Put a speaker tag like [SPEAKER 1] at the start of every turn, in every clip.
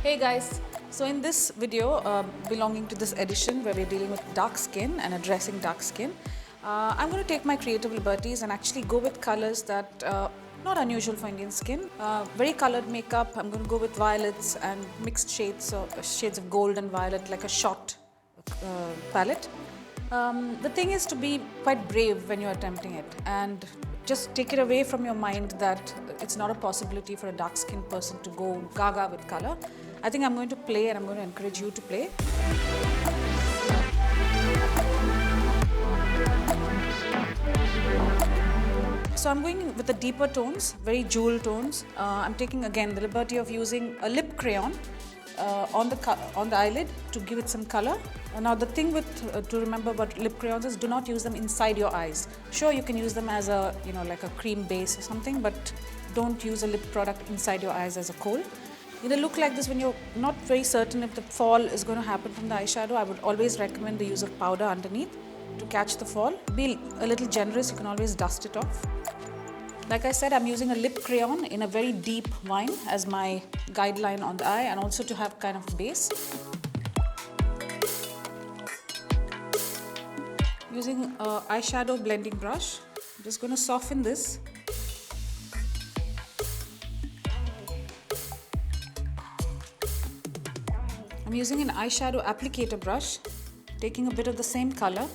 [SPEAKER 1] Hey guys, so in this video belonging to this edition where we're dealing with dark skin and addressing dark skin, I'm going to take my creative liberties and actually go with colors that not unusual for Indian skin. Very colored makeup. I'm going to go with violets and mixed shades, so shades of gold and violet, like a shot palette. The thing is to be quite brave when you're attempting it and just take it away from your mind that it's not a possibility for a dark skinned person to go gaga with color. I think I'm going to play and I'm going to encourage you to play. So I'm going with the deeper tones, very jewel tones. I'm taking again the liberty of using a lip crayon on the eyelid to give it some color. Now the thing to remember about lip crayons is do not use them inside your eyes. Sure, you can use them as a like a cream base or something, but don't use a lip product inside your eyes as a kohl. In a look like this, when you're not very certain if the fall is going to happen from the eyeshadow, I would always recommend the use of powder underneath to catch the fall. Be a little generous, you can always dust it off. Like I said, I'm using a lip crayon in a very deep wine as my guideline on the eye and also to have kind of base. Using an eyeshadow blending brush, I'm just going to soften this. I'm using an eyeshadow applicator brush, taking a bit of the same color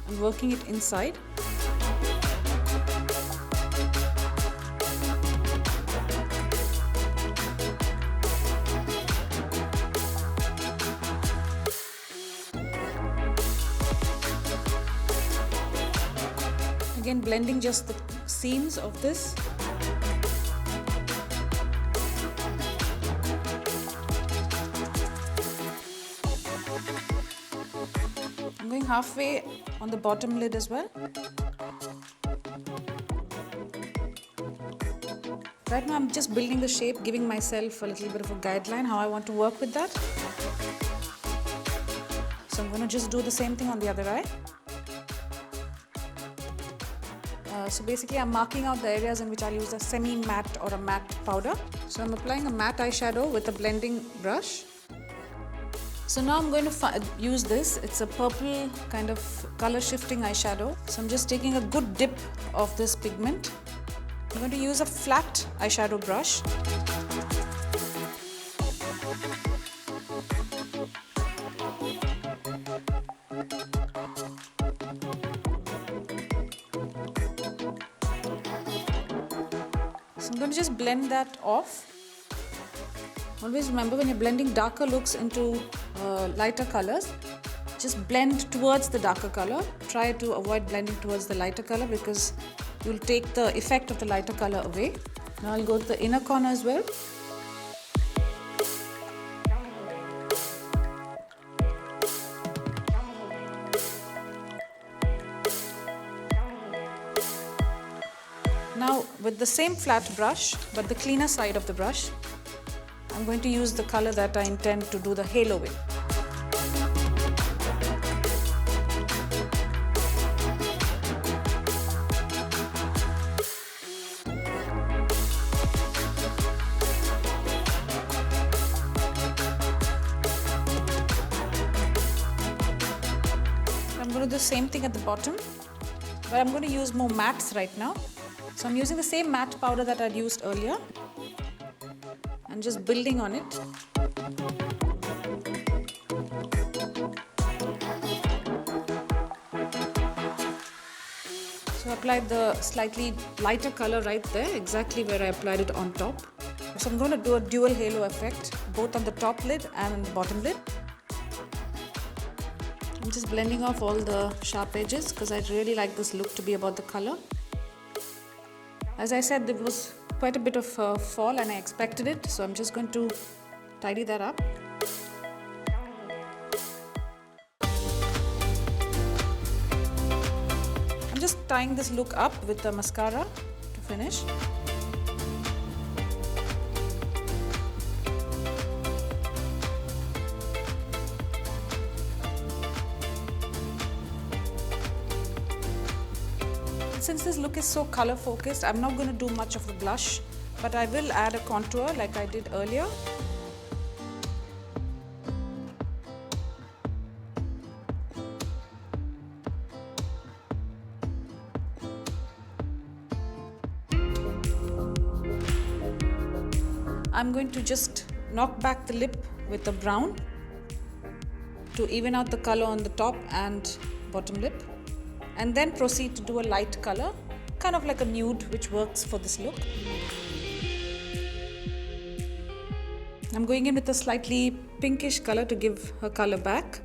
[SPEAKER 1] and working it inside. Again, blending just the seams of this. I'm going halfway on the bottom lid as well. Right now I'm just building the shape, giving myself a little bit of a guideline how I want to work with that. So I'm going to just do the same thing on the other eye. So basically I'm marking out the areas in which I'll use a semi-matte or a matte powder. So I'm applying a matte eyeshadow with a blending brush. So now I'm going to use this. It's a purple kind of color shifting eyeshadow. So I'm just taking a good dip of this pigment. I'm going to use a flat eyeshadow brush. So I'm going to just blend that off. Always remember, when you're blending darker looks into lighter colors, just blend towards the darker color. Try to avoid blending towards the lighter color because you'll take the effect of the lighter color away. Now I'll go to the inner corner as well. Now with the same flat brush, but the cleaner side of the brush, I'm going to use the color that I intend to do the halo with. I'm going to do the same thing at the bottom, but I'm going to use more mattes right now. So I'm using the same matte powder that I'd used earlier and just building on it. So I applied the slightly lighter color right there, exactly where I applied it on top. So I'm going to do a dual halo effect, both on the top lid and on the bottom lid. I'm just blending off all the sharp edges because I really like this look to be about the color. As I said, there was quite a bit of fall and I expected it, so I'm just going to tidy that up. I'm just tying this look up with the mascara to finish. Since this look is so color focused, I'm not going to do much of the blush but I will add a contour like I did earlier. I'm going to just knock back the lip with a brown to even out the color on the top and bottom lip, and then proceed to do a light color, kind of like a nude, which works for this look. I'm going in with a slightly pinkish color to give her color back.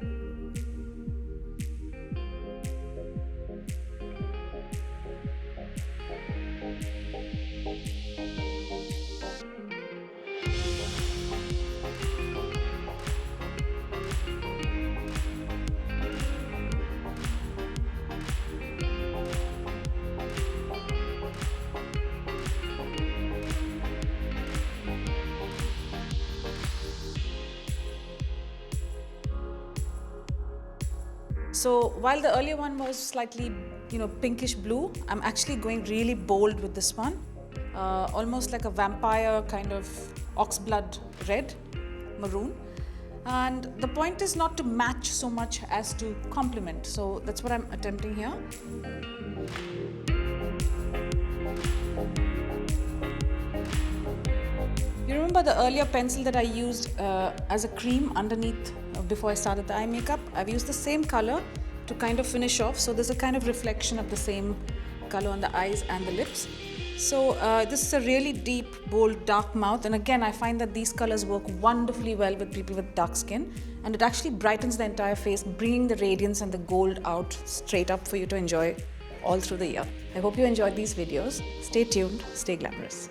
[SPEAKER 1] So while the earlier one was slightly, pinkish blue, I'm actually going really bold with this one. Almost like a vampire kind of oxblood red, maroon. And the point is not to match so much as to complement. So that's what I'm attempting here. You remember the earlier pencil that I used as a cream underneath before I started the eye makeup? I've used the same color to kind of finish off, so there's a kind of reflection of the same color on the eyes and the lips. So this is a really deep, bold, dark mouth, and again I find that these colors work wonderfully well with people with dark skin, and it actually brightens the entire face, bringing the radiance and the gold out straight up for you to enjoy all through the year. I hope you enjoyed these videos. Stay tuned, stay glamorous.